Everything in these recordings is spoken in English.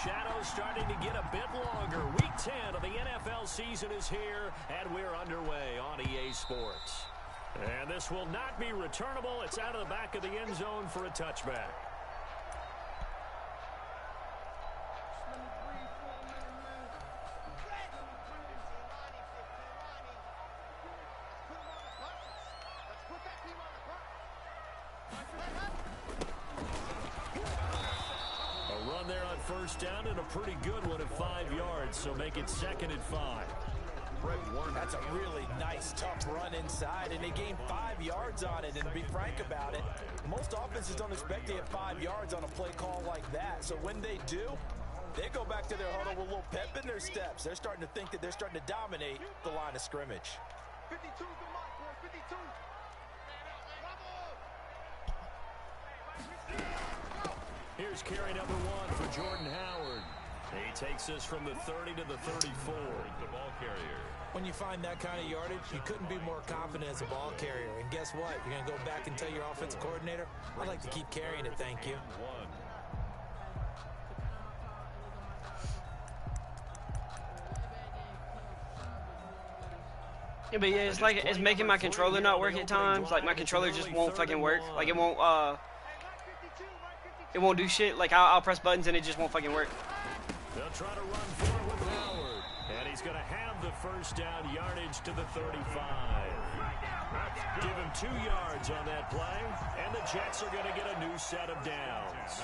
shadows starting to get a bit longer. Week 10 of the NFL season is here, and we're underway on EA Sports. And this will not be returnable. It's out of the back of the end zone for a touchback. First down and a pretty good one at 5 yards, so make it 2nd and 5. That's a really nice, tough run inside, and they gained 5 yards on it. And to be frank about it, most offenses don't expect to get 5 yards on a play call like that. So when they do, they go back to their huddle with a little pep in their steps. They're starting to think that they're starting to dominate the line of scrimmage. 52's the mark, boy, 52. Here's carry number 1 for Jordan Howard. He takes us from the 30 to the 34. The ball carrier. When you find that kind of yardage, you couldn't be more confident as a ball carrier. And guess what? You're going to go back and tell your offensive coordinator, I'd like to keep carrying it, thank you. Yeah, but yeah, it's like it's making my controller not work at times. Like my controller just won't fucking work. Like it won't do shit. Like I'll press buttons and it just won't fucking work. They'll try to run for it with Howard, and he's going to have the first down yardage to the 35. Give him 2 yards on that play, and the Jets are going to get a new set of downs.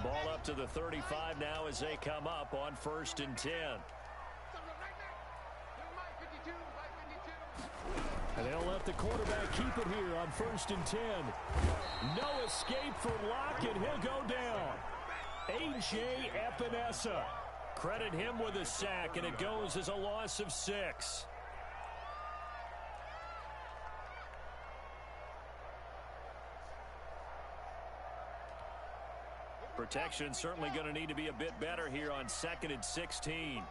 Ball up to the 35 now as they come up on 1st and 10. And they'll let the quarterback keep it here on 1st and 10. No escape for Locke, and he'll go down. A.J. Epinesa. Credit him with a sack, and it goes as a loss of 6. Protection certainly going to need to be a bit better here on 2nd and 16.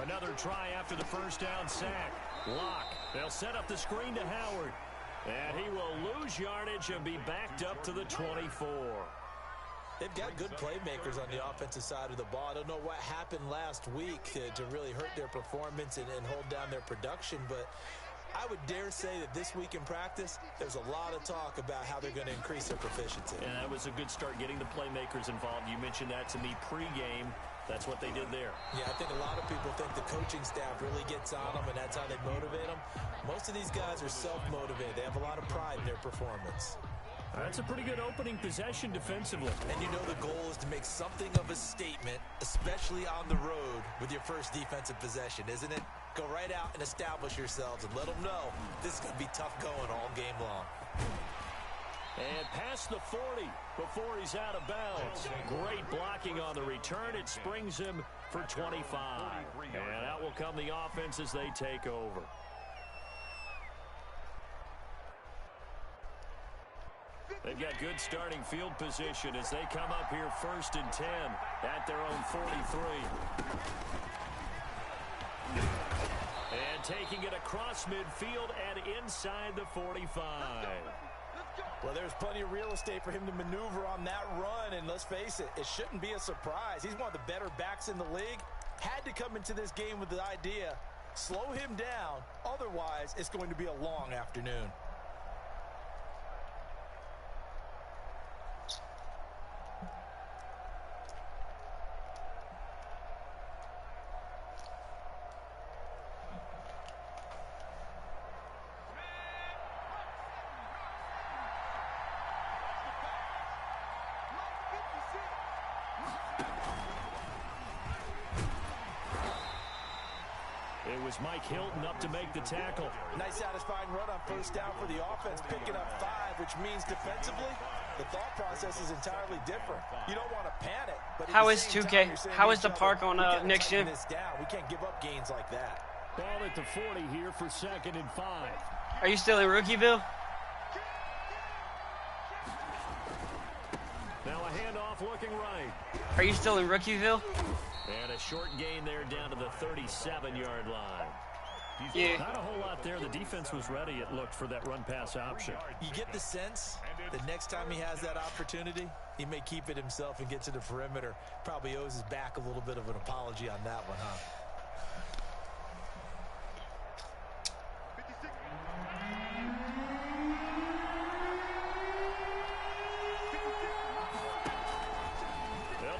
Another try after the first down sack. Locke. They'll set up the screen to Howard. And he will lose yardage and be backed up to the 24. They've got good playmakers on the offensive side of the ball. I don't know what happened last week to really hurt their performance and hold down their production, but I would dare say that this week in practice, there's a lot of talk about how they're going to increase their proficiency. And that was a good start getting the playmakers involved. You mentioned that to me pregame. That's what they did there. Yeah, I think a lot of people think the coaching staff really gets on them, and that's how they motivate them. Most of these guys are self-motivated. They have a lot of pride in their performance. That's a pretty good opening possession defensively. And you know the goal is to make something of a statement, especially on the road with your first defensive possession, isn't it? Go right out and establish yourselves and let them know this is going to be tough going all game long. And past the 40 before he's out of bounds. Great blocking on the return. It springs him for 25. And out will come the offense as they take over. They've got good starting field position as they come up here 1st and 10 at their own 43. And taking it across midfield and inside the 45. Well, there's plenty of real estate for him to maneuver on that run, and let's face it, it shouldn't be a surprise. He's one of the better backs in the league. Had to come into this game with the idea, slow him down, otherwise it's going to be a long afternoon. It was Mike Hilton up to make the tackle. Nice satisfying run on first down for the offense, picking up 5, which means defensively, the thought process is entirely different. You don't want to panic. But how is 2K? How is the park on next gen? We can't give up gains like that. Ball at the 40 here for 2nd and 5. Are you still in Rookieville? handoff looking right. Are you still in Rookieville? And a short gain there down to the 37-yard line. Yeah. Not a whole lot there. The defense was ready, it looked, for that run-pass option. You get the sense the next time he has that opportunity, he may keep it himself and get to the perimeter. Probably owes his back a little bit of an apology on that one, huh?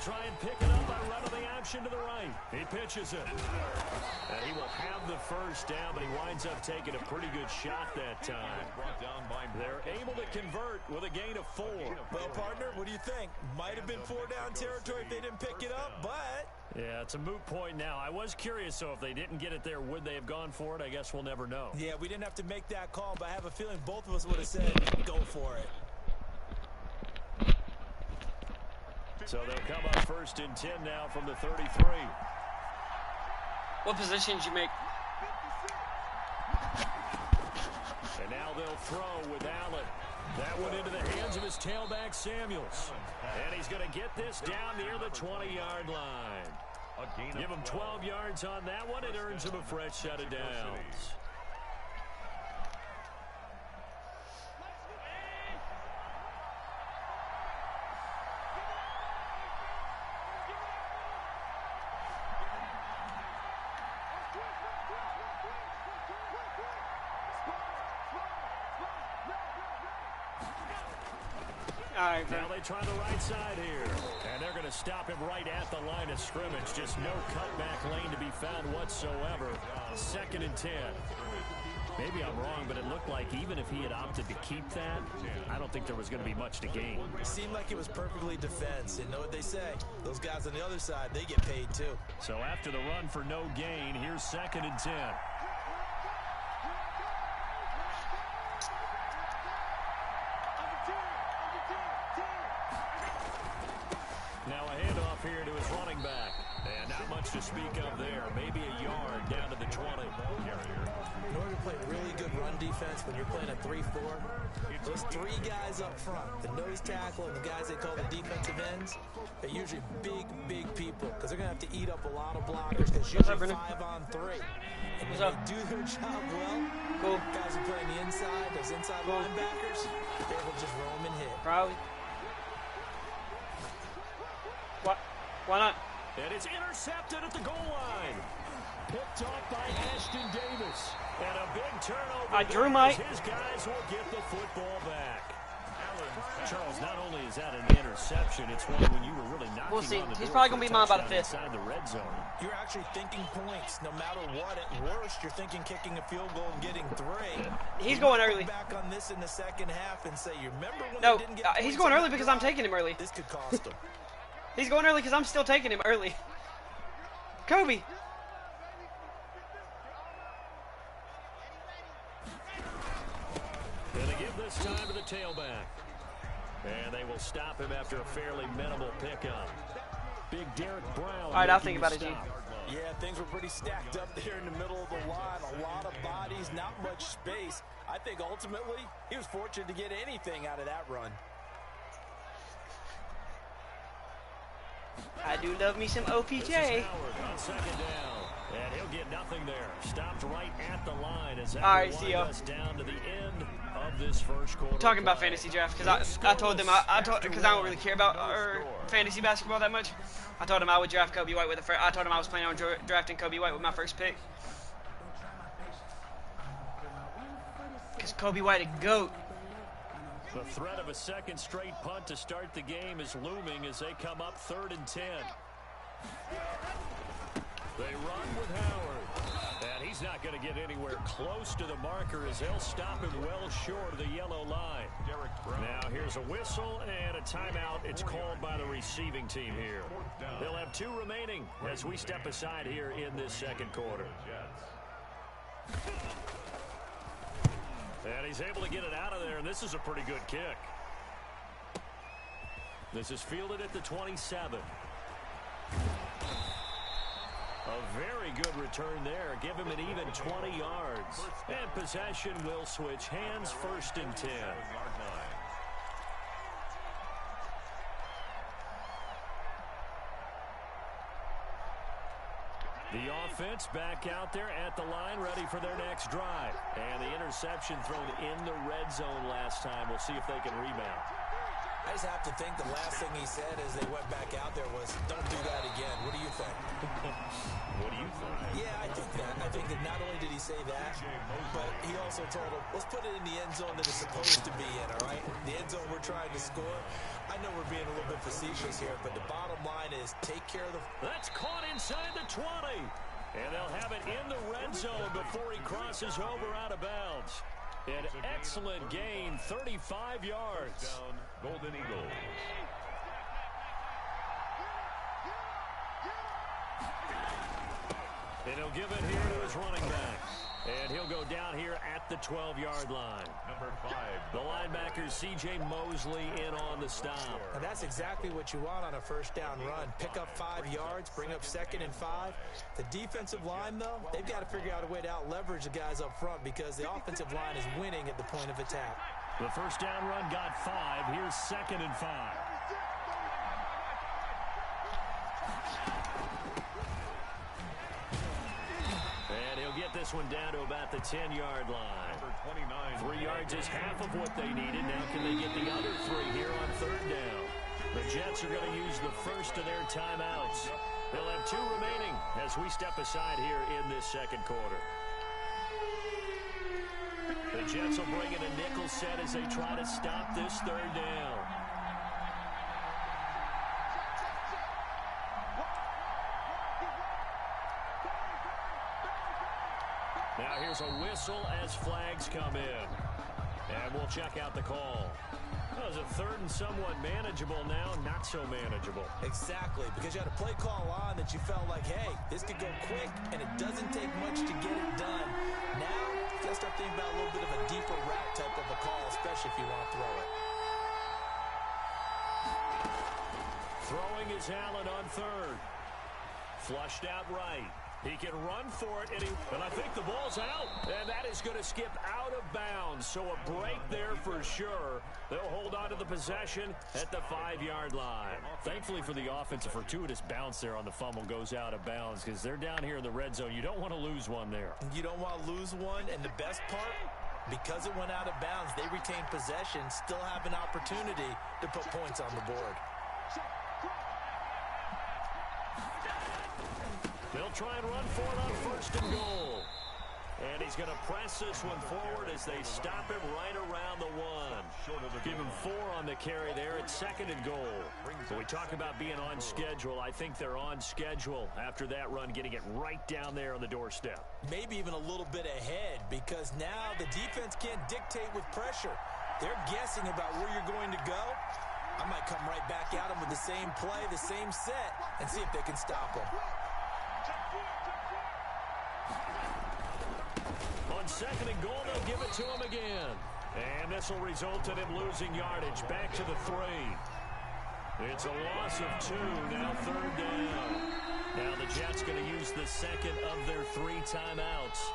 Try and pick it up by running the option to the right. He pitches it. And he will have the first down, but he winds up taking a pretty good shot that time. They're able to convert with a gain of 4. Well, partner, what do you think? Might have been 4-down territory if they didn't pick it up, but... Yeah, it's a moot point now. I was curious, so if they didn't get it there, would they have gone for it? I guess we'll never know. Yeah, we didn't have to make that call, but I have a feeling both of us would have said, go for it. So they'll come up 1st and 10 now from the 33. What position did you make? And now they'll throw with Allen. That one into the hands of his tailback, Samuels. And he's going to get this down near the 20-yard line. Give him 12 yards on that one. It earns him a fresh set of downs. Now they try the right side here. And they're going to stop him right at the line of scrimmage. Just no cutback lane to be found whatsoever. 2nd and 10. Maybe I'm wrong, but it looked like even if he had opted to keep that, I don't think there was going to be much to gain. It seemed like it was perfectly defense. And know what they say? Those guys on the other side, they get paid too. So after the run for no gain, here's 2nd and 10. Now a handoff here to his running back. And not much to speak of there. Maybe a yard down to the 20. In order to play really good run defense when you're playing a 3-4, those 3 guys up front, the nose tackle and the guys they call the defensive ends, they're usually big people because they're going to have to eat up a lot of blockers because usually 5-on-3. And when they do their job well, guys who play on the inside, those inside linebackers, they will just roam and hit. Probably. Why not? And it's intercepted at the goal line. Picked off by Ashton Davis. And a big turnover. His guys will get the football back. Charles, not only is that an interception, it's one when you were really knocking we'll see. on the He's door probably going to be mine by the 5th. Inside the red zone. You're actually thinking points. No matter what, at worst, you're thinking kicking a field goal and getting 3. He's going early. Back on this in the second half and say, you remember when no, they didn't get he's going early because I'm taking him early. This could cost him. He's going early because I'm still taking him early. Kobe. Going to give this time to the tailback. And they will stop him after a fairly minimal pickup. Big Derek Brown. All right, I'll think about it, G. Yeah, things were pretty stacked up there in the middle of the line. A lot of bodies, not much space. I think ultimately he was fortunate to get anything out of that run. I do love me some OPJ. On 2nd down. And he'll get nothing there. Stopped right at the line as that see ya. down to the end of this first quarter. Talking about fantasy draft because I told them because I don't really care about fantasy basketball that much. I told him I would draft Kobe White with I told him I was planning on drafting Kobe White with my first pick. Because Kobe White a GOAT. The threat of a second straight punt to start the game is looming as they come up 3rd and 10. They run with Howard. And he's not going to get anywhere close to the marker as they'll stop him well short of the yellow line. Now here's a whistle and a timeout. It's called by the receiving team here. They'll have 2 remaining as we step aside here in this second quarter. And he's able to get it out of there, and this is a pretty good kick. This is fielded at the 27. A very good return there. Give him an even 20 yards. And possession will switch hands, 1st and 10. The offense back out there at the line, ready for their next drive. And the interception thrown in the red zone last time. We'll see if they can rebound. I just have to think the last thing he said as they went back out there was, don't do that again. What do you think? What do you think? Yeah, I think that. I think that not only did he say that, but he also told him, let's put it in the end zone that it's supposed to be in, all right? The end zone we're trying to score. I know we're being a little bit facetious here, but the bottom line is take care of the... That's caught inside the 20. And they'll have it in the red zone before he crosses over out of bounds. An excellent gain, 35 yards. Down, Golden Eagles. And he'll give it here to his running back. And he'll go down here at the 12-yard line. Number 5. The linebacker, C.J. Mosley, in on the stop. And that's exactly what you want on a first down run. Pick up 5 yards, bring up 2nd and 5. The defensive line, though, they've got to figure out a way to out-leverage the guys up front because the offensive line is winning at the point of attack. The first down run got 5. Here's 2nd and 5. And he'll get this one down to about the 10-yard line. Number 29. 3 yards is half of what they needed. Now can they get the other 3 here on third down? The Jets are going to use the first of their timeouts. They'll have 2 remaining as we step aside here in this second quarter. The Jets will bring in a nickel set as they try to stop this third down. Now here's a whistle as flags come in. And we'll check out the call. That was a third and somewhat manageable now, not so manageable. Exactly, because you had a play call on that you felt like, hey, this could go quick, and it doesn't take much to get it done. Now, you got to start thinking about a little bit of a deeper route type of a call, especially if you want to throw it. Throwing is Allen on third. Flushed out right. He can run for it, and I think the ball's out. And that is going to skip out of bounds. So a break there for sure. They'll hold on to the possession at the 5-yard line. Thankfully for the offense, a fortuitous bounce there on the fumble goes out of bounds because they're down here in the red zone. You don't want to lose one there. You don't want to lose one, and the best part, because it went out of bounds, they retain possession, still have an opportunity to put points on the board. They'll try and run for it on first and goal. And he's going to press this one forward as they stop him right around the 1. Give him 4 on the carry there at 2nd and goal. So we talk about being on schedule. I think they're on schedule after that run, getting it right down there on the doorstep. Maybe even a little bit ahead because now the defense can't dictate with pressure. They're guessing about where you're going to go. I might come right back at them with the same play, the same set, and see if they can stop them. On 2nd and goal, they'll give it to him again. And this will result in him losing yardage back to the 3. It's a loss of 2, now 3rd down. Now the Jets going to use the second of their 3 timeouts.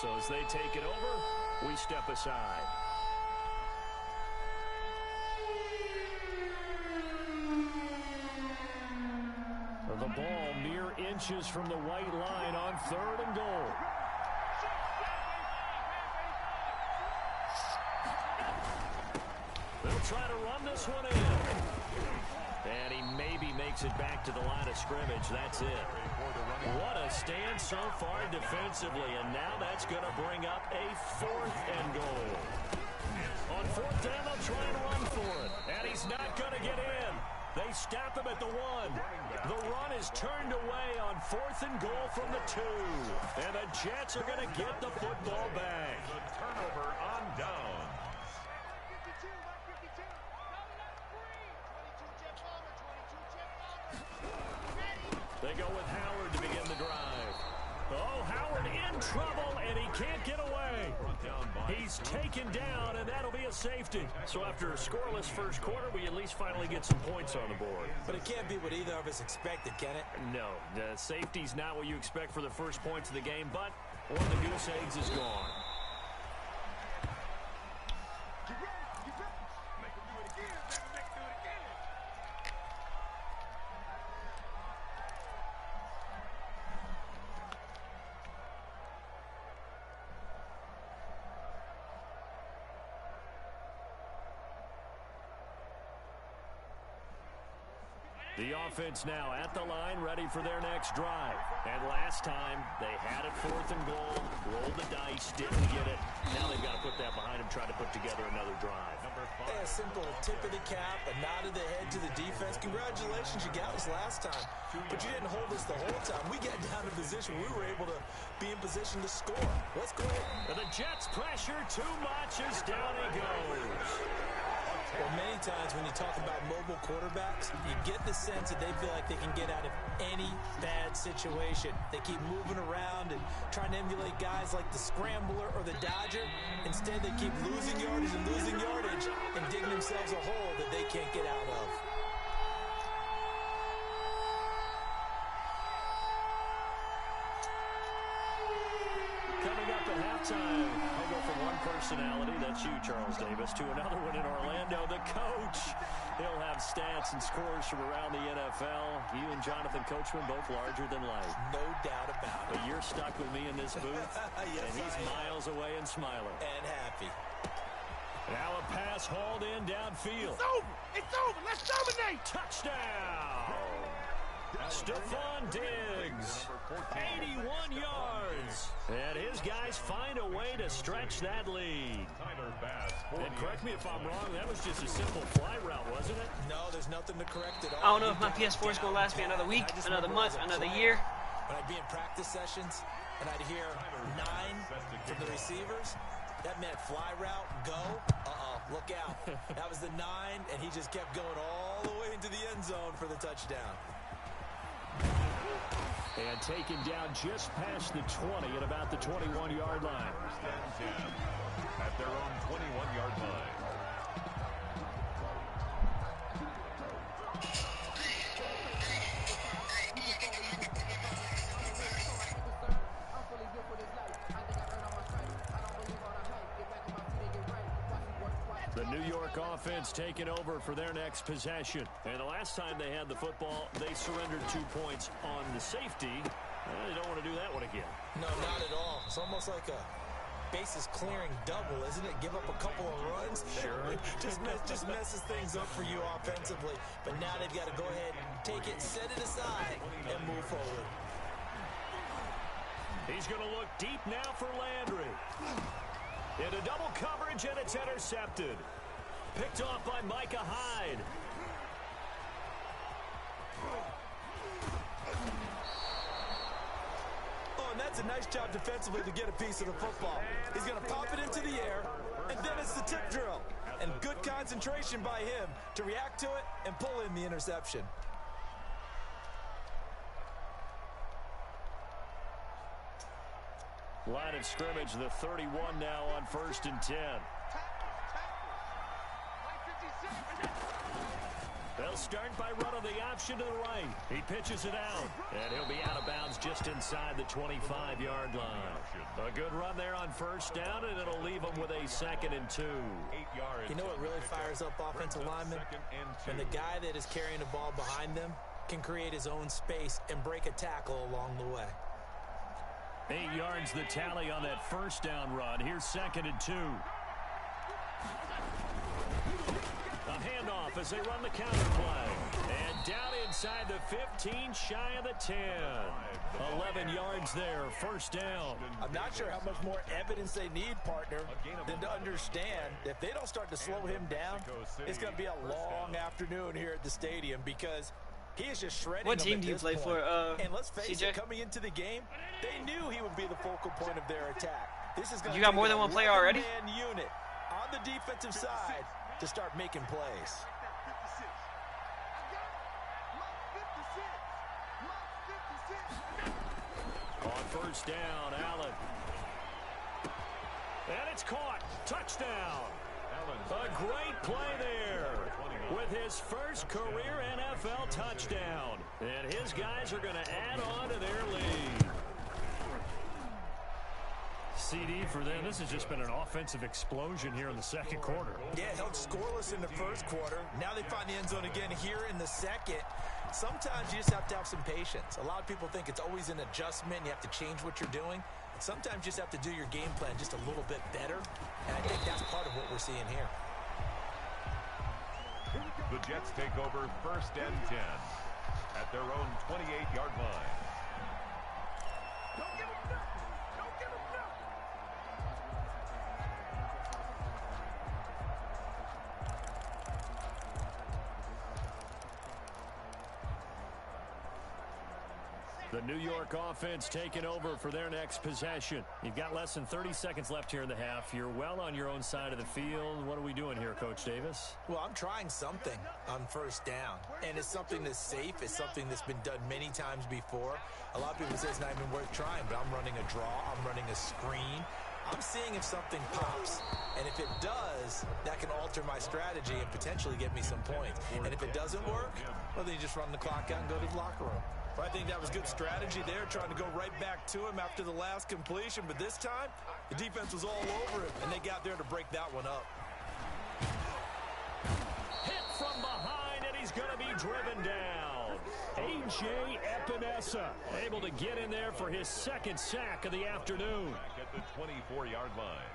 So as they take it over, we step aside. The ball mere inches from the white line on 3rd and goal. They'll try to run this one in. And he maybe makes it back to the line of scrimmage. That's it. What a stand so far defensively. And now that's going to bring up a 4th and goal. On 4th down, they'll try and run for it. And he's not going to get in. They stop him at the 1. The run is turned away on 4th and goal from the 2. And the Jets are going to get the football back. The turnover on down. They go with Howard to begin the drive. Oh, Howard in trouble, and he can't get away. He's taken down, and that'll be a safety. So after a scoreless first quarter, we at least finally get some points on the board. But it can't be what either of us expected, can it? No, the safety's not what you expect for the first points of the game, but one of the goose eggs is gone. The offense now at the line, ready for their next drive. And last time, they had it 4th and goal, rolled the dice, didn't get it. Now they've got to put that behind them, try to put together another drive. Hey, a simple tip of the cap, a nod of the head to the defense. Congratulations, you got us last time. But you didn't hold us the whole time. We got down in position. We were able to be in position to score. Let's go ahead. And the Jets pressure too much as down he goes. Well, many times when you talk about mobile quarterbacks, you get the sense that they feel like they can get out of any bad situation. They keep moving around and trying to emulate guys like the Scrambler or the Dodger. Instead, they keep losing yardage and digging themselves a hole that they can't get out of. Coming up at halftime, I'll go from one personality, that's you, Charles Davis, to another one in Orlando, the coach. He'll have stats and scores from around the NFL. You and Jonathan Coachman, both larger than life. No doubt about it. But you're stuck with me in this booth, yes, and he's miles away and smiling. And happy. Now a pass hauled in downfield. It's over! It's over! Let's dominate! Touchdown! Stephon Diggs, 81 yards. And his guys find a way to stretch that lead. And correct me if I'm wrong, that was just a simple fly route, wasn't it? No, there's nothing to correct at all. I don't know if my PS4 is going to last me another week, another month, another year. When I'd be in practice sessions and I'd hear 9 from the receivers, that meant fly route, go. Look out. That was the 9, and he just kept going all the way into the end zone for the touchdown. And taken down just past the 20 at about the 21-yard line. At their own 21-yard line. The New York offense taking over for their next possession. And the last time they had the football, they surrendered 2 points on the safety. They don't want to do that one again. No, not at all. It's almost like a bases clearing double, isn't it? Give up a couple of runs. Sure. just messes things up for you offensively. But now they've got to go ahead, take it, set it aside, and move forward. He's going to look deep now for Landry. Into double coverage, and it's intercepted. Picked off by Micah Hyde. Oh, and that's a nice job defensively to get a piece of the football. He's going to pop it into the air, and then it's the tip drill. And good concentration by him to react to it and pull in the interception. Line of scrimmage, the 31 now on 1st and 10. They'll start by running the option to the right. He pitches it out, and he'll be out of bounds just inside the 25-yard line. A good run there on 1st down, and it'll leave them with a 2nd and 2. You know what really fires up offensive linemen? When the guy that is carrying the ball behind them can create his own space and break a tackle along the way. 8 yards the tally on that 1st down run. Here's 2nd and 2. A handoff as they run the counter play. And down inside the 15, shy of the 10. 11 yards there, 1st down. I'm not sure how much more evidence they need, partner, than to understand if they don't start to slow him down, it's going to be a long afternoon here at the stadium because he is just shredding. What team do you play for, and let's face CJ? it, coming into the game, they knew he would be the focal point of their attack. This is going You got more than one player already? Man unit on the defensive side to start making plays. On 1st down, Allen. And it's caught. Touchdown. A great play there with his first career NFL touchdown. And his guys are going to add on to their lead. CD for them. This has just been an offensive explosion here in the 2nd quarter. Yeah, held scoreless in the 1st quarter. Now they find the end zone again here in the 2nd. Sometimes you just have to have some patience. A lot of people think it's always an adjustment. You have to change what you're doing. And sometimes you just have to do your game plan just a little bit better. And I think that's part of what we're seeing here. The Jets take over 1st and 10. at their own 28-yard line. Don't give him nothing. Don't give him nothing. The New York offense taking over for their next possession. You've got less than 30 seconds left here in the half. You're well on your own side of the field. What are we doing here, Coach Davis? Well, I'm trying something on first down, and it's something that's safe. It's something that's been done many times before. A lot of people say it's not even worth trying, but I'm running a draw. I'm running a screen. I'm seeing if something pops, and if it does, that can alter my strategy and potentially get me some points. And if it doesn't work, well, then you just run the clock out and go to the locker room. I think that was good strategy there, trying to go right back to him after the last completion. But this time, the defense was all over him, and they got there to break that one up. Hit from behind, and he's going to be driven down. A.J. Epinesa able to get in there for his second sack of the afternoon. Back at the 24-yard line.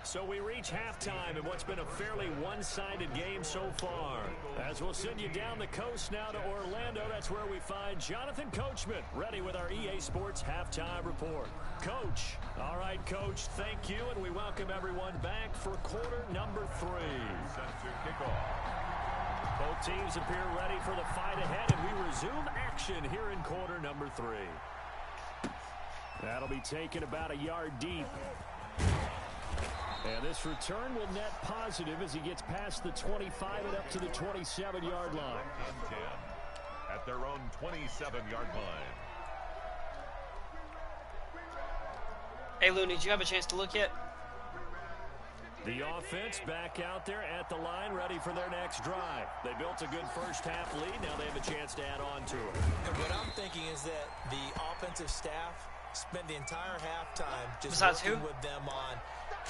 So we reach halftime in what's been a fairly one-sided game so far. As we'll send you down the coast now to Orlando, that's where we find Jonathan Coachman, ready with our EA Sports Halftime Report. Coach. All right, Coach, thank you, and we welcome everyone back for quarter number 3. Set to kick off. Both teams appear ready for the fight ahead, and we resume action here in quarter number 3. That'll be taken about a yard deep. And this return will net positive as he gets past the 25 and up to the 27-yard line. 10 at their own 27-yard line. Hey, Looney, did you have a chance to look yet? The offense back out there at the line, ready for their next drive. They built a good first-half lead. Now they have a chance to add on to it. And what I'm thinking is that the offensive staff spent the entire halftime just Besides working who? with them on,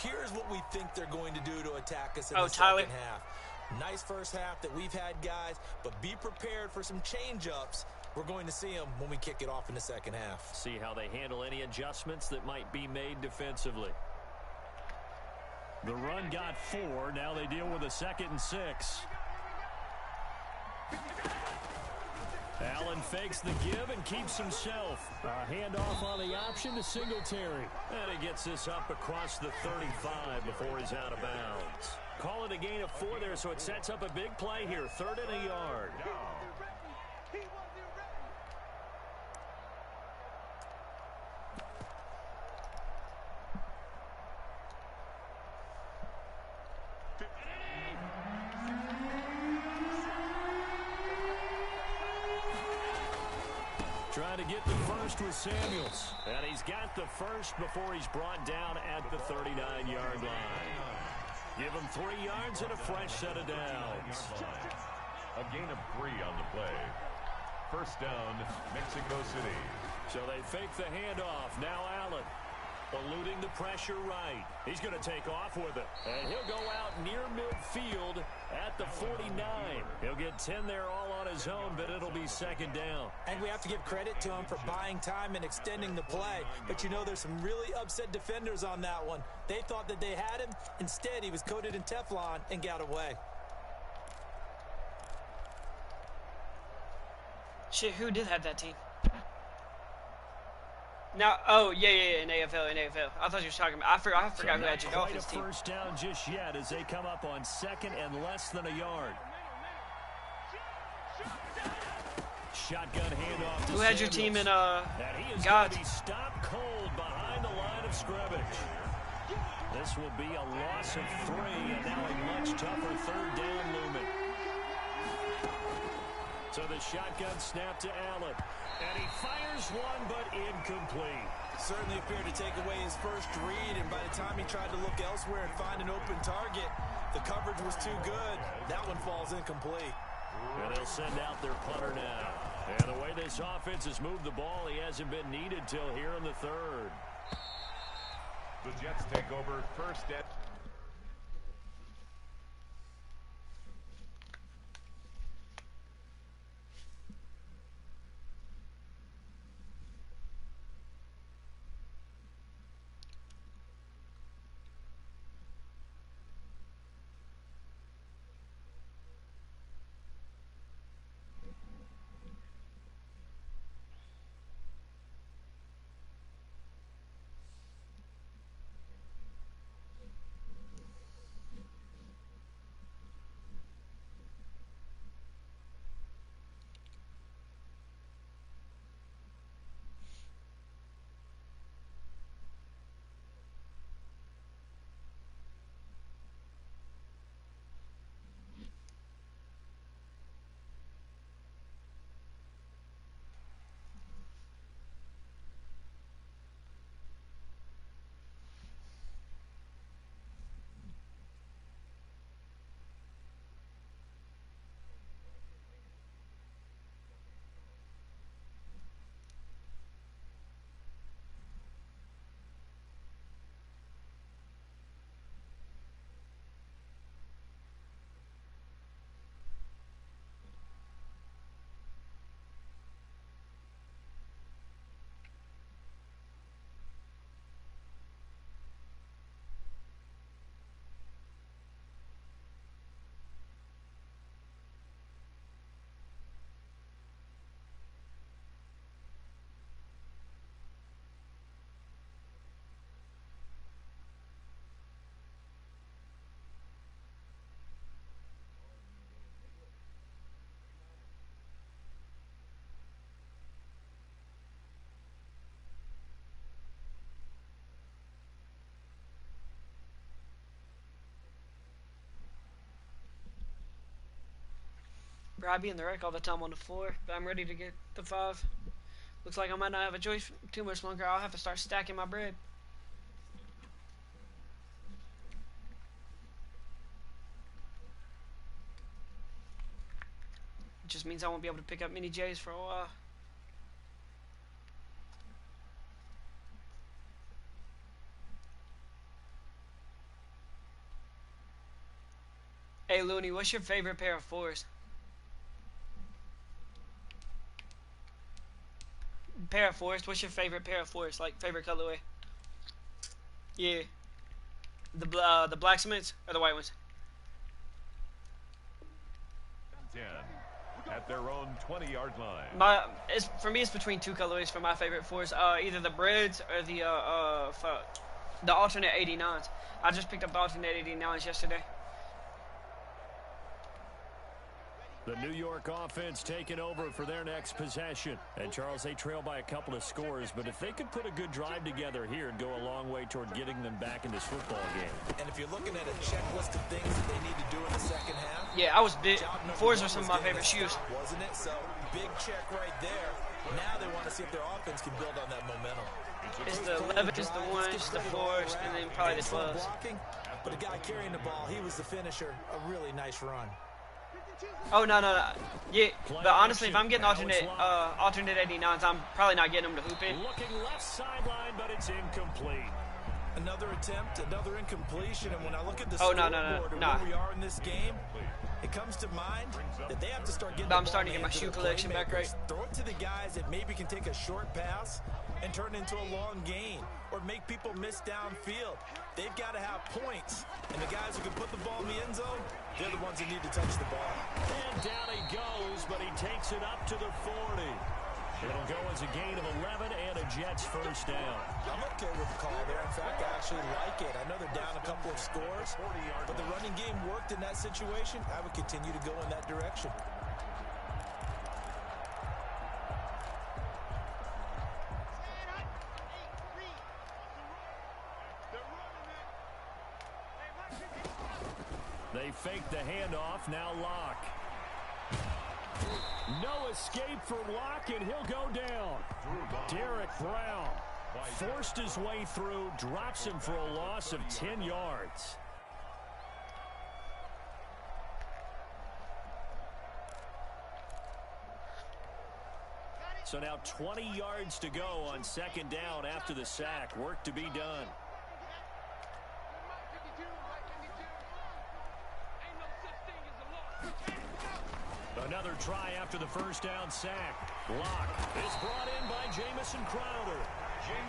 here's what we think they're going to do to attack us in the Tyler. second half. Nice first half that we've had, guys, but be prepared for some change-ups. We're going to see them when we kick it off in the second half. See how they handle any adjustments that might be made defensively. The run got 4. Now they deal with a 2nd and 6. Allen fakes the give and keeps himself. A handoff on the option to Singletary. And he gets this up across the 35 before he's out of bounds. Call it a gain of 4 there, so it sets up a big play here. 3rd and a yard. Trying to get the first with Samuels. And he's got the first before he's brought down at the 39-yard line. Give him 3 yards and a fresh set of downs. A gain of 3 on the play. First down, Mexico City. So they fake the handoff. Now Allen eluding the pressure right. He's going to take off with it. And he'll go out near midfield at the 49. He'll get 10 there all on his own, but it'll be 2nd down. And we have to give credit to him for buying time and extending the play. But, you know, there's some really upset defenders on that one. They thought that they had him. Instead, he was coated in Teflon and got away. Shit, who did have that team? Now, oh, yeah, in AFL. I thought you were talking about, I forgot who had your Dolphins team. First down just yet as they come up on 2nd and less than a yard. Shotgun handoff to Who had your Samuels. team in, And he is God? going to be stopped cold behind the line of scrimmage. This will be a loss of 3, and now a much tougher 3rd down looming. So the shotgun snap to Allen. And he fires one, but incomplete. Certainly appeared to take away his first read, and by the time he tried to look elsewhere and find an open target, the coverage was too good. That one falls incomplete. And they'll send out their punter now. And the way this offense has moved the ball, he hasn't been needed till here in the 3rd. The Jets take over first at Bro, I be in the wreck all the time on the 4, but I'm ready to get the 5. Looks like I might not have a choice too much longer. I'll have to start stacking my bread. It just means I won't be able to pick up many J's for a while. Hey Looney, what's your favorite pair of 4s? Pair of 4s? What's your favorite pair of 4s? Like favorite colorway? Yeah. The black cements or the white ones? 10 at their own 20-yard line. For me, it's between 2 colorways for my favorite 4s. Either the Breds or the alternate 89s. I just picked up the alternate 89s yesterday. The New York offense taking over for their next possession. And, Charles, they trail by a couple of scores, but if they could put a good drive together here and go a long way toward getting them back in this football game. And if you're looking at a checklist of things that they need to do in the second half. Yeah, I was big. 4s are some of my favorite shoes. Wasn't it? So, big check right there. Now they want to see if their offense can build on that momentum. It's the 11s, the 1s, the 4s, and then probably the 12s. But the guy carrying the ball, he was the finisher. A really nice run. Oh, no. Yeah, but honestly, if I'm getting alternate 89s, I'm probably not getting them to hoop it. Looking left sideline, but it's incomplete. Another attempt, another incompletion, and when I look at the Oh, scoreboard no. and where we are in this game, it comes to mind that they have to start getting I'm starting to get my shoe collection back right. Throw it to the guys that maybe can take a short pass and turn it into a long gain or make people miss downfield. They've got to have points, and the guys who can put the ball in the end zone, they're the ones that need to touch the ball. And down he goes, but he takes it up to the 40. It'll go as a gain of 11 and a Jets first down. I'm okay with the call there. In fact, I actually like it. I know they're down a couple of scores, but the running game worked in that situation. I would continue to go in that direction. They fake the handoff, now Locke. No escape for Locke, and he'll go down. Derek Brown forced his way through, drops him for a loss of 10 yards. So now 20 yards to go on second down after the sack. Work to be done. Another try after the first down sack. Locke is brought in by Jamison Crowder.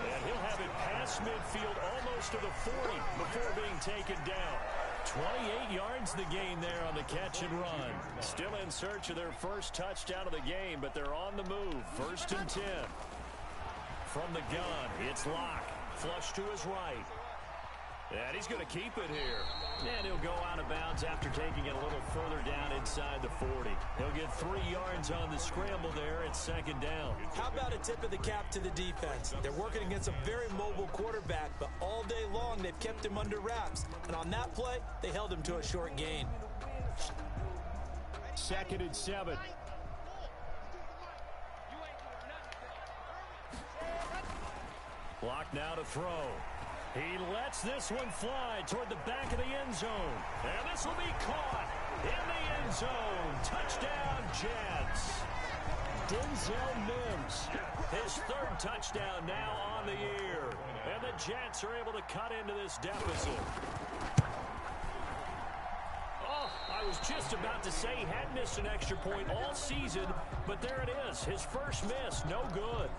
And he'll have it past midfield almost to the 40 before being taken down. 28 yards the gain there on the catch and run. Still in search of their first touchdown of the game, but they're on the move. 1st and 10. From the gun, it's Locke. Flush to his right. And he's going to keep it here. And he'll go out of bounds after taking it a little further down inside the 40. He'll get 3 yards on the scramble there at second down. How about a tip of the cap to the defense? They're working against a very mobile quarterback, but all day long they've kept him under wraps. And on that play, they held him to a short gain. 2nd and 7. Clock now to throw. He lets this one fly toward the back of the end zone. And this will be caught in the end zone. Touchdown, Jets. Denzel Mims, his 3rd touchdown now on the year. And the Jets are able to cut into this deficit. Oh, I was just about to say he had missed an extra point all season, but there it is. His first miss, no good.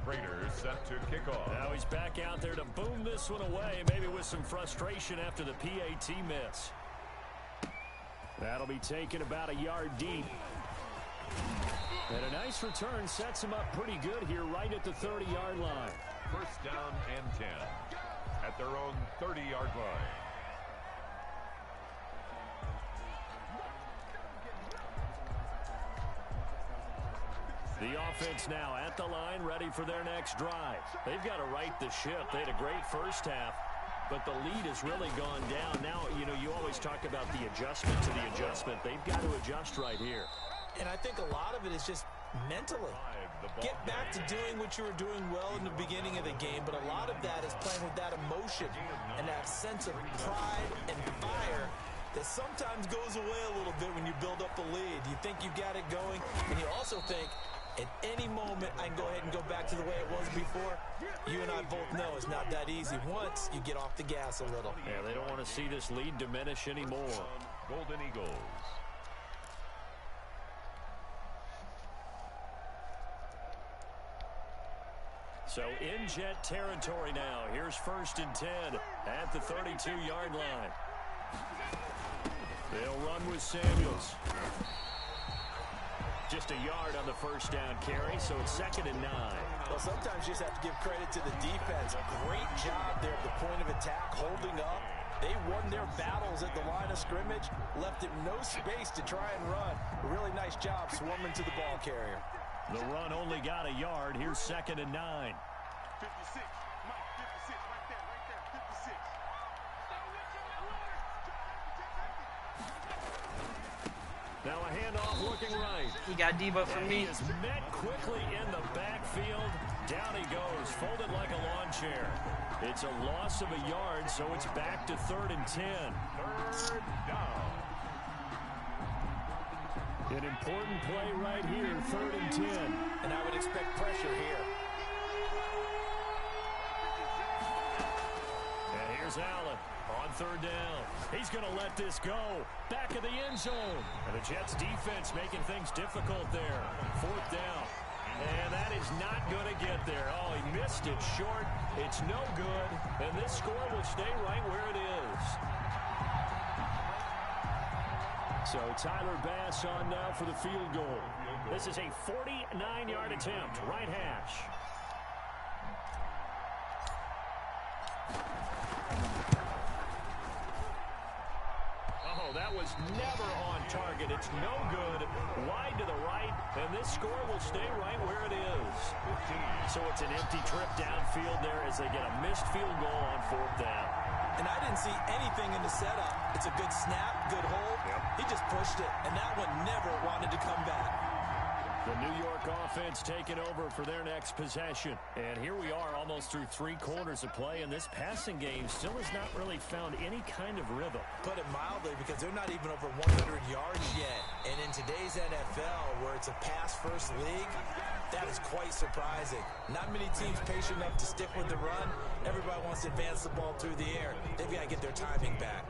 Raiders set to kick off. Now he's back out there to boom this one away, maybe with some frustration after the PAT miss. That'll be taken about a yard deep. And a nice return sets him up pretty good here right at the 30-yard line. 1st down and 10 at their own 30-yard line. The offense now at the line, ready for their next drive. They've got to right the ship. They had a great first half, but the lead has really gone down. Now, you know, you always talk about the adjustment to the adjustment. They've got to adjust right here. And I think a lot of it is just mentally. Get back to doing what you were doing well in the beginning of the game, but a lot of that is playing with that emotion and that sense of pride and fire that sometimes goes away a little bit when you build up a lead. You think you got it going, and you also think, at any moment, I can go ahead and go back to the way it was before. You and I both know it's not that easy once you get off the gas a little. Yeah, they don't want to see this lead diminish anymore. Golden Eagles. So in Jet territory now. Here's 1st and 10 at the 32-yard line. They'll run with Samuels. Just a yard on the first down carry, so it's 2nd and 9. Well, sometimes you just have to give credit to the defense. Great job there at the point of attack, holding up. They won their battles at the line of scrimmage, left him no space to try and run. A really nice job swarming to the ball carrier. The run only got a yard. Here's 2nd and 9. 56. Mike, 56. Right there. 56. Now a handoff looking right. He got Debo from me. He is met quickly in the backfield. Down he goes, folded like a lawn chair. It's a loss of a yard, so it's back to 3rd and 10. 3rd down. An important play right here, 3rd and 10. And I would expect pressure here. And here's Allen on 3rd down. He's going to let this go. Back of the end zone. And the Jets defense making things difficult there. 4th down. And that is not going to get there. Oh, he missed it short. It's no good. And this score will stay right where it is. So Tyler Bass on now for the field goal. This is a 49-yard attempt, right hash. Oh, that was never on target. It's no good. Wide to the right, and this score will stay right where it is. So it's an empty trip downfield there as they get a missed field goal on 4th down. And I didn't see anything in the setup. It's a good snap, good hold. Yep. He just pushed it, and that one never wanted to come back. The New York offense taking over for their next possession. And here we are almost through 3 quarters of play, and this passing game still has not really found any kind of rhythm. Put it mildly, because they're not even over 100 yards yet. And in today's NFL, where it's a pass-first league, that is quite surprising. Not many teams patient enough to stick with the run. Everybody wants to advance the ball through the air. They've got to get their timing back.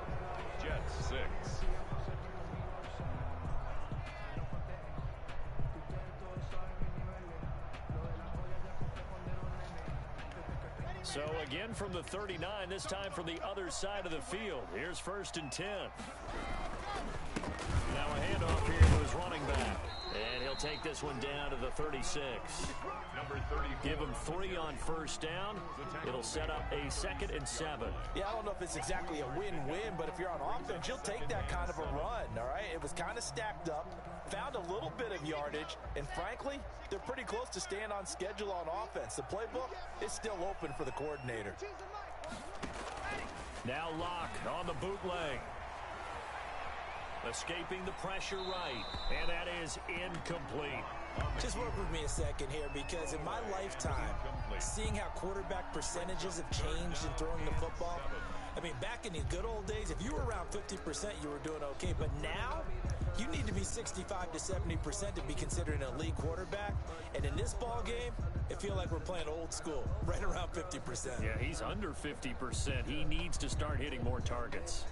Jets 6. So again from the 39, this time from the other side of the field. Here's 1st and 10. Now a handoff here to his running back. And he'll take this one down to the 36. Number 30. Give him 3 on 1st down. It'll set up a 2nd and 7. Yeah, I don't know if it's exactly a win-win, but if you're on offense, you'll take that kind of a run, all right? It was kind of stacked up, found a little bit of yardage, and frankly, they're pretty close to staying on schedule on offense. The playbook is still open for the coordinator. Now Locke on the bootleg. Escaping the pressure right, and that is incomplete. Just work with me a second here, because in my lifetime, seeing how quarterback percentages have changed in throwing the football, I mean, back in the good old days, if you were around 50%, you were doing okay. But now, you need to be 65 to 70% to be considered an elite quarterback. And in this ball game, it feels like we're playing old school, right around 50%. Yeah, he's under 50%. He needs to start hitting more targets.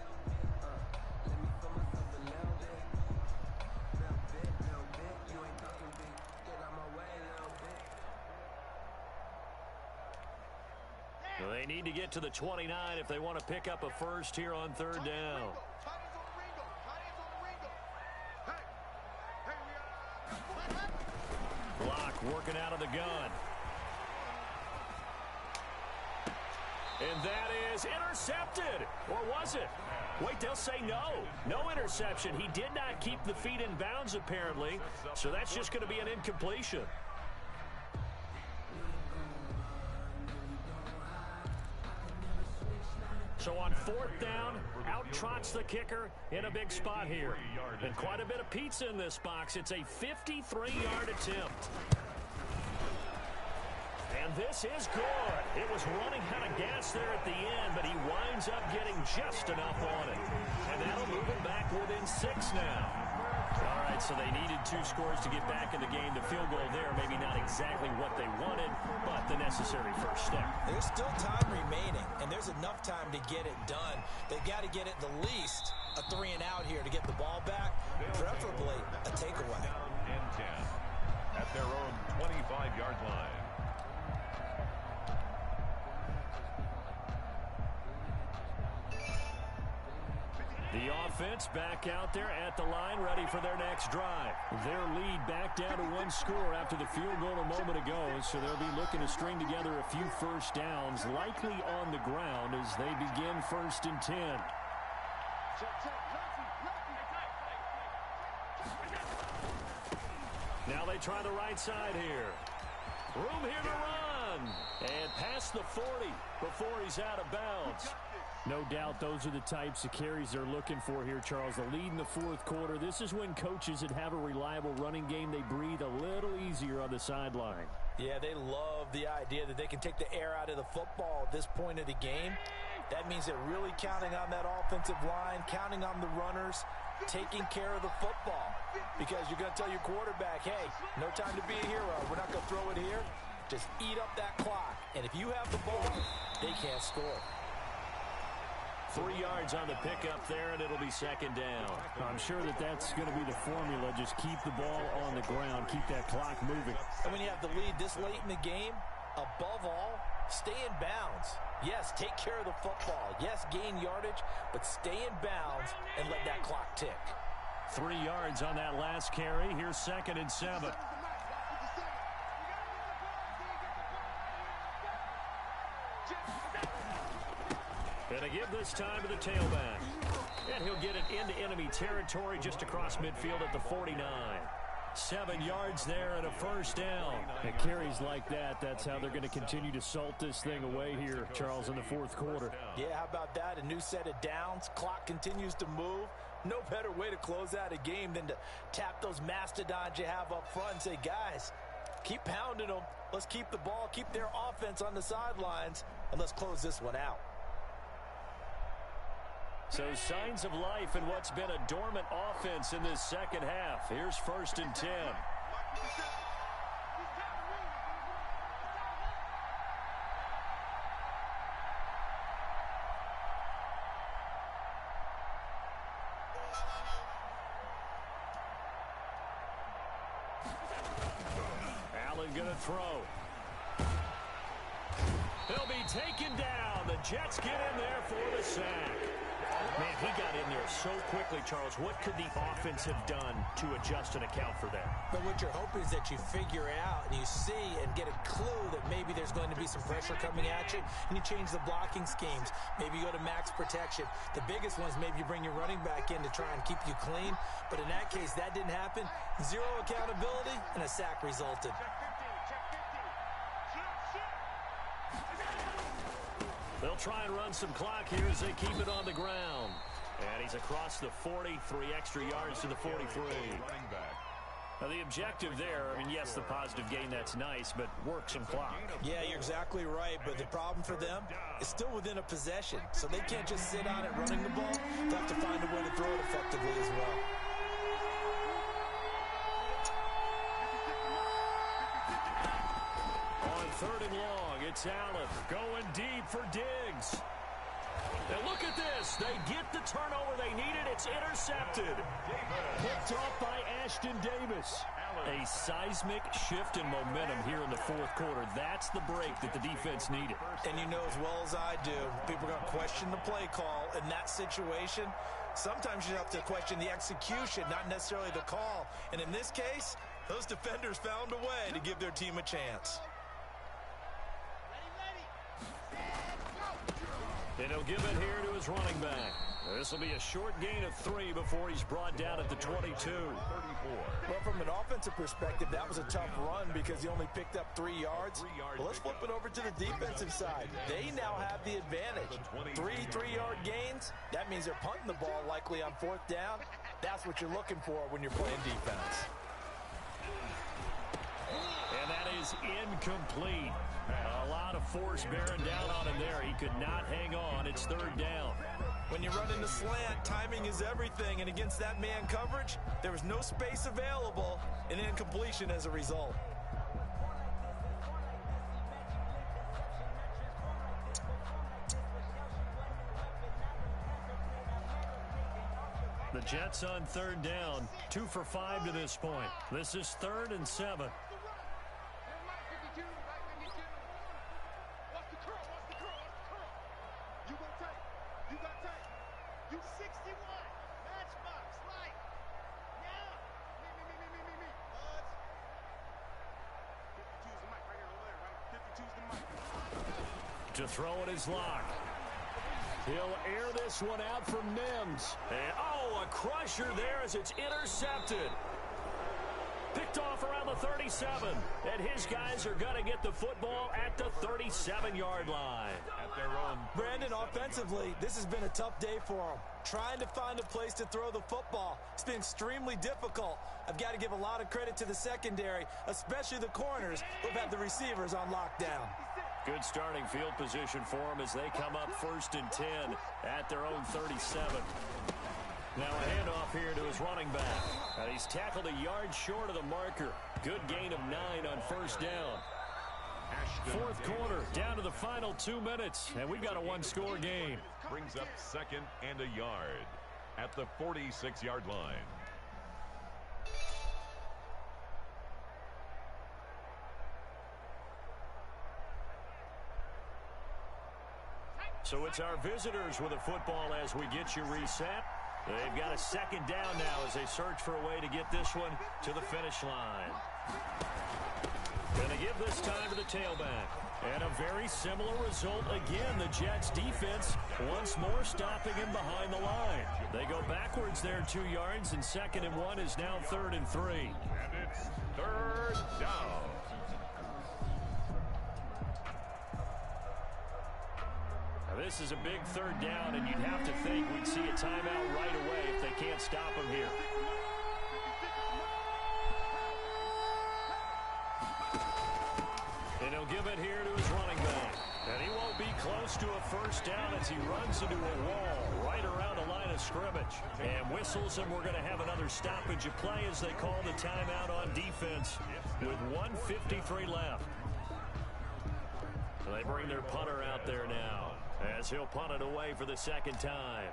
They need to get to the 29 if they want to pick up a first here on 3rd down. Block working out of the gun. And that is intercepted. Or was it? Wait, they'll say no. No interception. He did not keep the feet in bounds, apparently. So that's just going to be an incompletion. So on 4th down, out trots the kicker in a big spot here. And quite a bit of pizza in this box. It's a 53-yard attempt. And this is good. It was running out of gas there at the end, but he winds up getting just enough on it. And that'll move him back within 6 now. All right, so they needed 2 scores to get back in the game. The field goal there, maybe not exactly what they wanted, but the necessary first step. There's still time remaining, and there's enough time to get it done. They've got to get it the least a 3 and out here to get the ball back, preferably a takeaway. Down and 10 at their own 25-yard line. The offense back out there at the line, ready for their next drive. Their lead back down to 1 score after the field goal a moment ago, so they'll be looking to string together a few first downs, likely on the ground as they begin 1st and 10. Now they try the right side here. Room here to run. And past the 40 before he's out of bounds. No doubt those are the types of carries they're looking for here, Charles. The lead in the 4th quarter. This is when coaches that have a reliable running game, they breathe a little easier on the sideline. Yeah, they love the idea that they can take the air out of the football at this point of the game. That means they're really counting on that offensive line, counting on the runners, taking care of the football. Because you're going to tell your quarterback, hey, no time to be a hero. We're not going to throw it here. Just eat up that clock. And if you have the ball, they can't score. 3 yards on the pickup there, and it'll be 2nd down. I'm sure that that's going to be the formula. Just keep the ball on the ground. Keep that clock moving. And when you have the lead this late in the game, above all, stay in bounds. Yes, take care of the football. Yes, gain yardage, but stay in bounds and let that clock tick. 3 yards on that last carry. Here's 2nd and 7. And a give this time to the tailback. And he'll get it into enemy territory just across midfield at the 49. 7 yards there and a 1st down. And carries like that, that's how they're going to continue to salt this thing away here, Charles, in the 4th quarter. Yeah, how about that? A new set of downs. Clock continues to move. No better way to close out a game than to tap those mastodons you have up front and say, guys, keep pounding them. Let's keep the ball, keep their offense on the sidelines, and let's close this one out. So signs of life in what's been a dormant offense in this 2nd half. Here's 1st and 10. Allen gonna throw. He'll be taken down. The Jets get in there for the sack. Man, he got in there so quickly, Charles. What could the offense have done to adjust and account for that? But what you're hoping is that you figure out and you see and get a clue that maybe there's going to be some pressure coming at you, and you change the blocking schemes. Maybe you go to max protection. The biggest one is maybe you bring your running back in to try and keep you clean. But in that case, that didn't happen. 0 accountability, and a sack resulted. They'll try and run some clock here as they keep it on the ground. And he's across the 40, 3 extra yards to the 43. Now the objective there, I mean, yes, the positive gain, that's nice, but work some clock. Yeah, you're exactly right, but the problem for them is still within a possession. So they can't just sit on it running the ball. They'll have to find a way to throw it effectively as well. On 3rd and long, it's Allen going deep for Diggs. And look at this. They get the turnover they needed. It's intercepted. Picked off by Ashton Davis. A seismic shift in momentum here in the 4th quarter. That's the break that the defense needed. And you know as well as I do, people are going to question the play call in that situation. Sometimes you have to question the execution, not necessarily the call. And in this case, those defenders found a way to give their team a chance. And he'll give it here to his running back. This will be a short gain of 3 before he's brought down at the 22. 34. Well, from an offensive perspective, that was a tough run because he only picked up 3 yards. Well, let's flip it over to the defensive side. They now have the advantage. 3 3-yard gains. That means they're punting the ball likely on 4th down. That's what you're looking for when you're playing defense. And that is incomplete. A lot of force bearing down on him there. He could not hang on. It's 3rd down. When you run in the slant, timing is everything. And against that man coverage, there was no space available. An incompletion as a result. The Jets on 3rd down. 2 for 5 to this point. This is 3rd and 7. To throw it is Locke. He'll air this one out from Mims. And, oh, a crusher there as it's intercepted. Picked off around the 37. And his guys are going to get the football at the 37-yard line. At their own. Brandon, offensively, this has been a tough day for him. Trying to find a place to throw the football. It's been extremely difficult. I've got to give a lot of credit to the secondary, especially the corners who've had the receivers on lockdown. Good starting field position for them as they come up 1st and 10 at their own 37. Now a handoff here to his running back. He's tackled a yard short of the marker. Good gain of 9 on 1st down. 4th quarter, down to the final 2 minutes, and we've got a 1-score game. Brings up 2nd and a yard at the 46-yard line. So it's our visitors with a football as we get you reset. They've got a 2nd down now as they search for a way to get this one to the finish line. Going to give this time to the tailback. And a very similar result again. The Jets defense once more stopping him behind the line. They go backwards there 2 yards, and 2nd and 1 is now 3rd and 3. And it's 3rd down. This is a big 3rd down, and you'd have to think we'd see a timeout right away if they can't stop him here. And he'll give it here to his running back. And he won't be close to a 1st down as he runs into a wall right around the line of scrimmage. And whistles, and we're going to have another stoppage of play as they call the timeout on defense with 1:53 left. So they bring their punter out there now, as he'll punt it away for the 2nd time.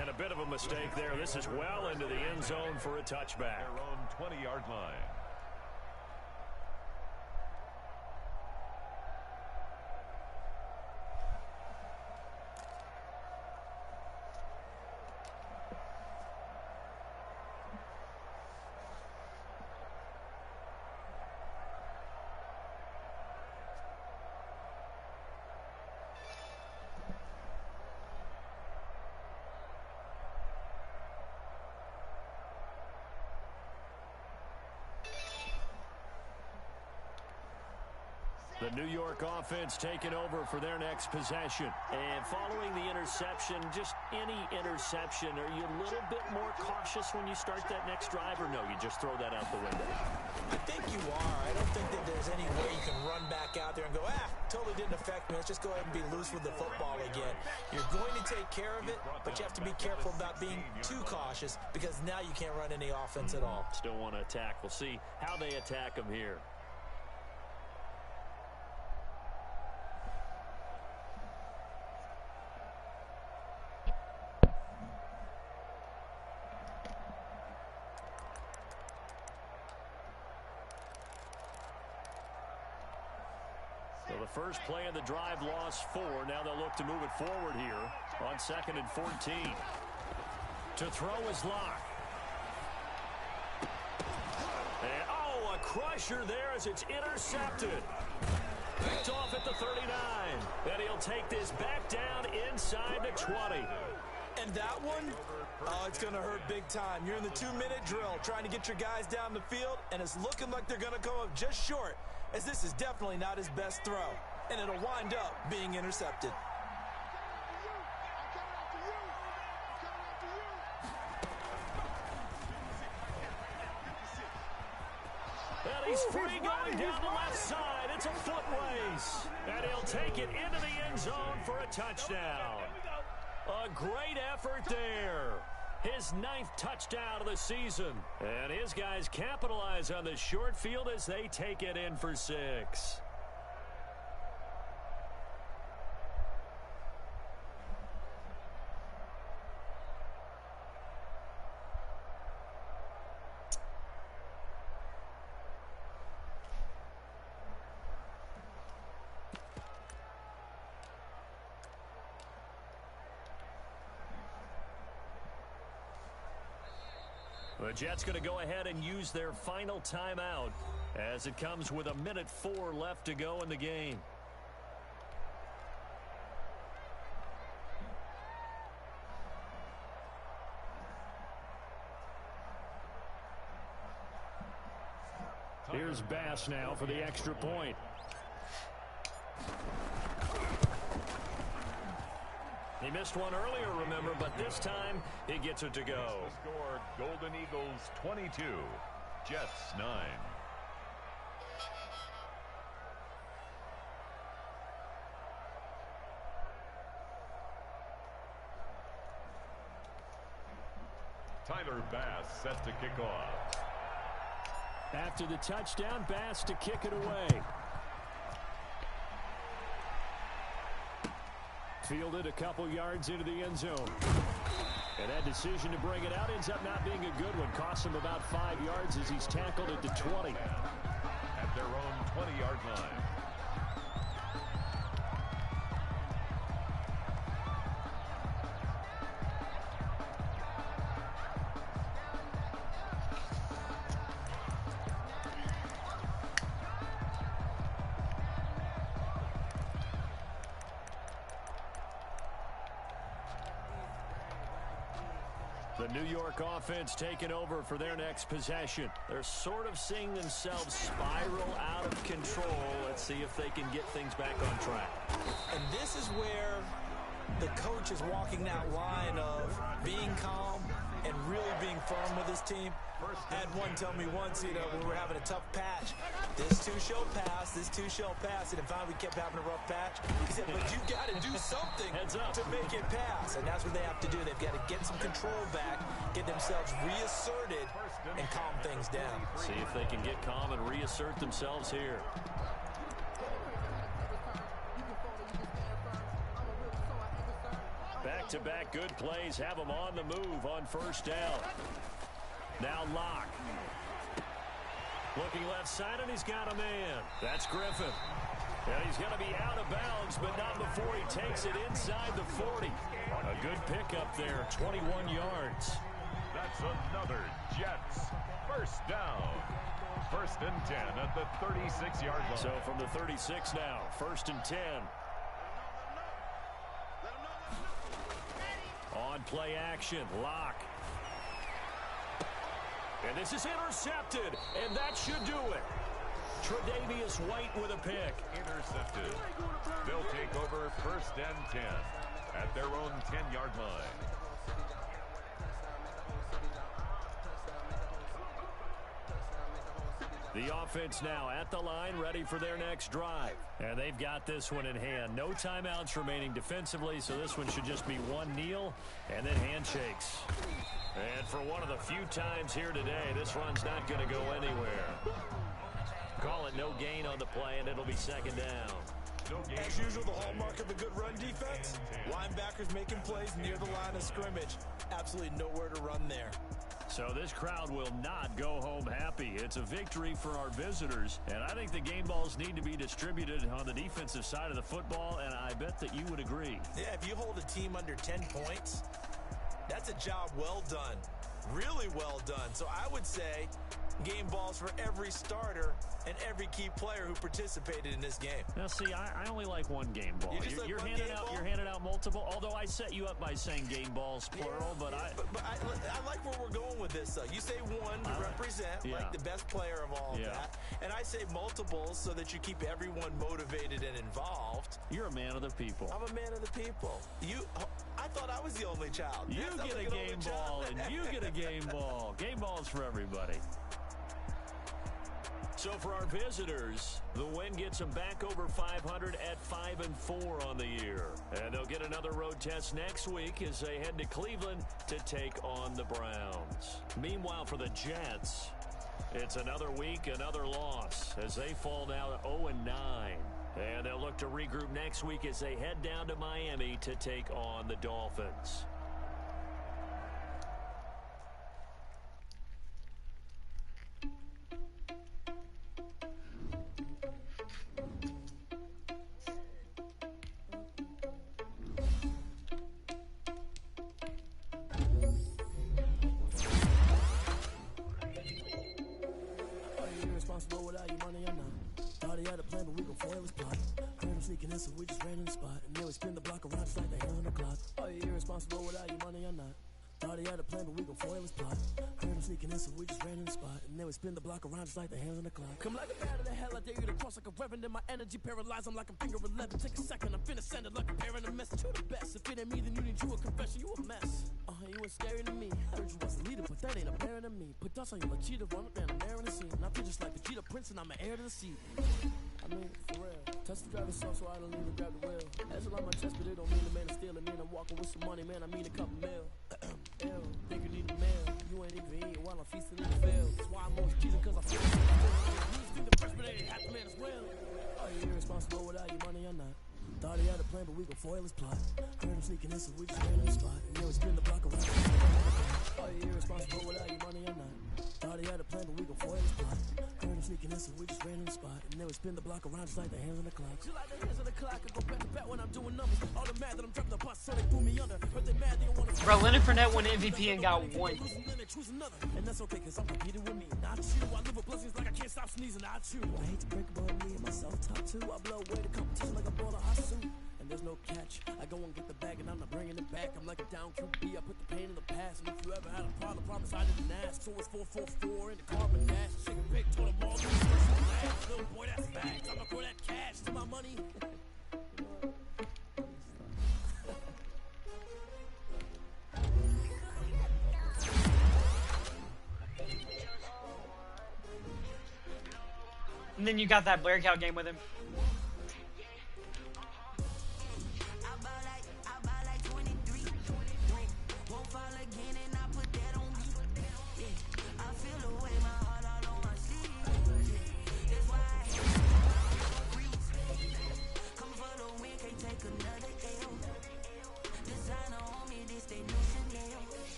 And a bit of a mistake there. This is well into the end zone for a touchback. Their own 20-yard line. The New York offense taking over for their next possession. And following the interception, just any interception, are you a little bit more cautious when you start that next drive, or no, you just throw that out the window? I think you are. I don't think that there's any way you can run back out there and go, totally didn't affect me. Let's just go ahead and be loose with the football again. You're going to take care of it, but you have to be careful about being too cautious because now you can't run any offense at all. Still want to attack. We'll see how they attack them here. So the first play of the drive lost 4. Now they'll look to move it forward here on 2nd and 14. To throw is Locke. a crusher there as it's intercepted. Picked off at the 39. And he'll take this back down inside the 20. And that one, oh, it's going to hurt big time. You're in the 2-minute drill trying to get your guys down the field, and it's looking like they're going to go up just short, as this is definitely not his best throw. And it'll wind up being intercepted. And he's free going down the left side. It's a foot race. And he'll take it into the end zone for a touchdown. A great effort there. His 9th touchdown of the season. And his guys capitalize on the short field as they take it in for 6. The Jets going to go ahead and use their final timeout as it comes with 1:04 left to go in the game. Here's Bass now for the extra point. He missed one earlier, remember, but this time he gets it to go. The score, Golden Eagles 22, Jets 9. Tyler Bass set to kick off. After the touchdown, Bass to kick it away. Fielded a couple yards into the end zone. And that decision to bring it out ends up not being a good one. Costs him about 5 yards as he's tackled at the 20. At their own 20-yard line. The New York offense taking over for their next possession. They're sort of seeing themselves spiral out of control. Let's see if they can get things back on track. And this is where the coach is walking that line of being calm and really being firm with his team. I had one tell me once, when we were having a tough patch, this too shall pass, this too shall pass. And finally we kept having a rough patch. He said, but you got to do something to make it pass. And that's what they have to do. They've got to get some control back, get themselves reasserted, and calm things down. See if they can get calm and reassert themselves here. Back-to-back good plays have them on the move on first down. Now Locke. Looking left side, and he's got a man. That's Griffin. And he's going to be out of bounds, but not before he takes it inside the 40. A good pickup there, 21 yards. That's another Jets first down. 1st and 10 at the 36-yard line. So from the 36 now, 1st and 10. On play action, Locke. And this is intercepted, and that should do it. Tre'Davious White with a pick. Intercepted. They'll take over 1st and 10 at their own 10-yard line. The offense now at the line, ready for their next drive. And they've got this one in hand. No timeouts remaining defensively, so this one should just be one kneel and then handshakes. And for one of the few times here today, this run's not going to go anywhere. Call it no gain on the play, and it'll be 2nd down. As usual, the hallmark of a good run defense, linebackers making plays near the line of scrimmage. Absolutely nowhere to run there. So this crowd will not go home happy. It's a victory for our visitors, and I think the game balls need to be distributed on the defensive side of the football, and I bet that you would agree. Yeah, if you hold a team under 10 points, that's a job well done. Really well done. So I would say game balls for every starter and every key player who participated in this game. Now, see, I only like one game ball. You're handing out multiple, although I set you up by saying game balls, plural, but I like where we're going with this, though. You say one to represent, like the best player of all of that, and I say multiples so that you keep everyone motivated and involved. You're a man of the people. I'm a man of the people. I thought I was the only child. You get a game ball, and you get a game ball. Game balls for everybody. So for our visitors, the win gets them back over 500 at 5-4 on the year. And they'll get another road test next week as they head to Cleveland to take on the Browns. Meanwhile, for the Jets, it's another week, another loss as they fall down 0-9. And they'll look to regroup next week as they head down to Miami to take on the Dolphins. Sneaking in, so we just ran in the spot. And then we spin the block around just like the hands on the clock. Are you irresponsible without your money or not? Thought he had a plan, but we gon' foil his plot. Heard him sneaking in, so we just ran in the spot. And then we spin the block around just like the hands on the clock. Come like a bat of the hell, I dare you to cross like a reverend. In my energy paralyzed, I'm like a finger 11. Take a second, I'm finna send it like a parent a message. You the best, if it ain't me, then you need you a confession. You a mess. You ain't scary to me. Heard you was a leader, but that ain't apparent to me. Put dust on you like cheetah, run up down the air in the scene. I feel just like the cheetah prince, and I'm an heir to the seat. I mean, for real. Touch the driver's soft, so I don't need to grab the wheel. That's a lot on my chest, but it don't mean the man is stealing. Man, I'm walking with some money, man. I mean a couple mil. Ew, think you need a meal. You ain't even eating while I'm feasting in the field. That's why I'm always cheating, cause I feel like you just think the freshman ain't half the man as well. Are you irresponsible without your money or not? Thought he had a plan, but we gon' foil his plot. Heard him sneaking in, so we just ran in the spot. And then we spin the block around. Are you irresponsible without your money or not? Thought he had a plan, but we gon' foil his plot. Heard him sneaking in, so we just ran in the spot. And then we spin the block around just like the hands on the clock. Just like the hands on the clock, I go back to back when I'm doing numbers. All the mad that I'm dropping the bus, so they threw me under. But they mad, they don't wanna. Bro, Leonard Fournette won MVP and got one. And that's okay, cause I'm competing with me. Not you. I live with blessings like I can't stop sneezing. Not you. I hate to break about me and myself top two. I blow away the competition like I bought a hot suit. There's no catch. I go and get the bag and I'm not bringing it back. I'm like a down QB. I put the pain in the past. And if you ever had a problem, promise I didn't ask. So it's 444 in the carbon dash. Shaking big, told them all these first. Little boy, that's facts. I'ma throw that cash to my money. And then you got that breakout game with him.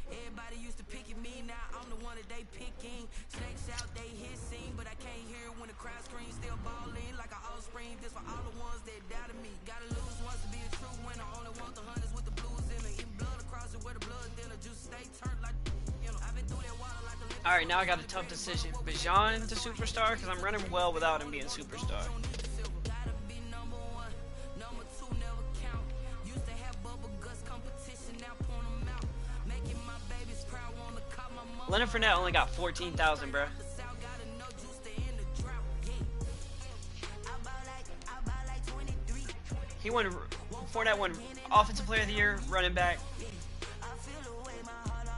Everybody used to pick at me, now I'm the one that they picking. Snakes out, they hissing, but I can't hear when the crowd screams. Still balling like an offspring. This for all the ones that doubted me. Gotta lose once to be a true winner. Only want the hunters with the blues in it. Even blood across it where the blood thinner. Just stay turned like, you know. I've been through that water like a. Alright, now I got a tough decision. Bijan to superstar, because I'm running well without him being superstar. Leonard Fournette only got 14,000, bro. He won. Fournette won Offensive Player of the Year, running back.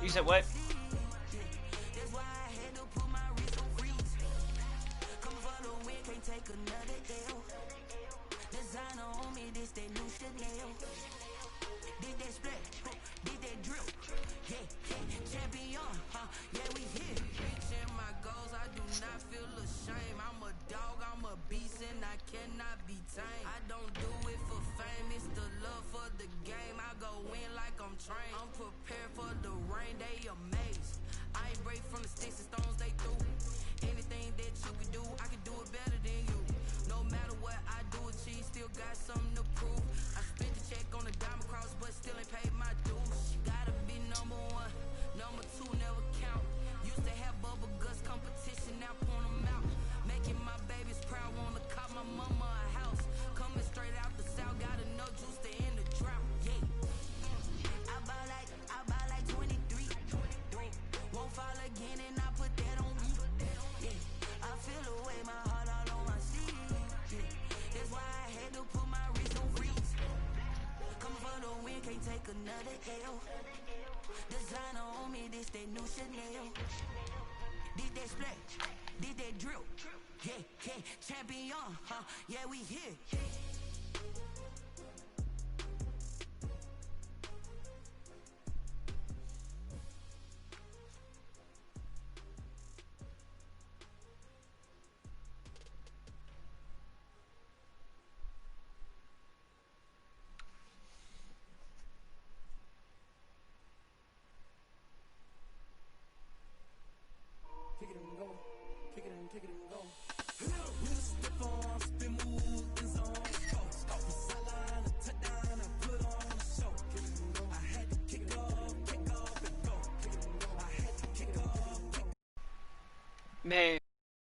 You said what? I don't do it for fame, it's the love for the game. I go in like I'm trained. I'm prepared for the rain, they amazed. I ain't break from the sticks and stones they threw. Anything that you can do, I can do it better than you. No matter what I do, achieve, still got something Designer on me, this they new Chanel. This they splash, this they drill. Yeah, yeah, champion, huh? Yeah, we here. Kick it and go, kick it and go. With a step on, spin move, in zone, go. Sideline, a touchdown, I put on a show. I had to kick off and go. I had to kick off. Man.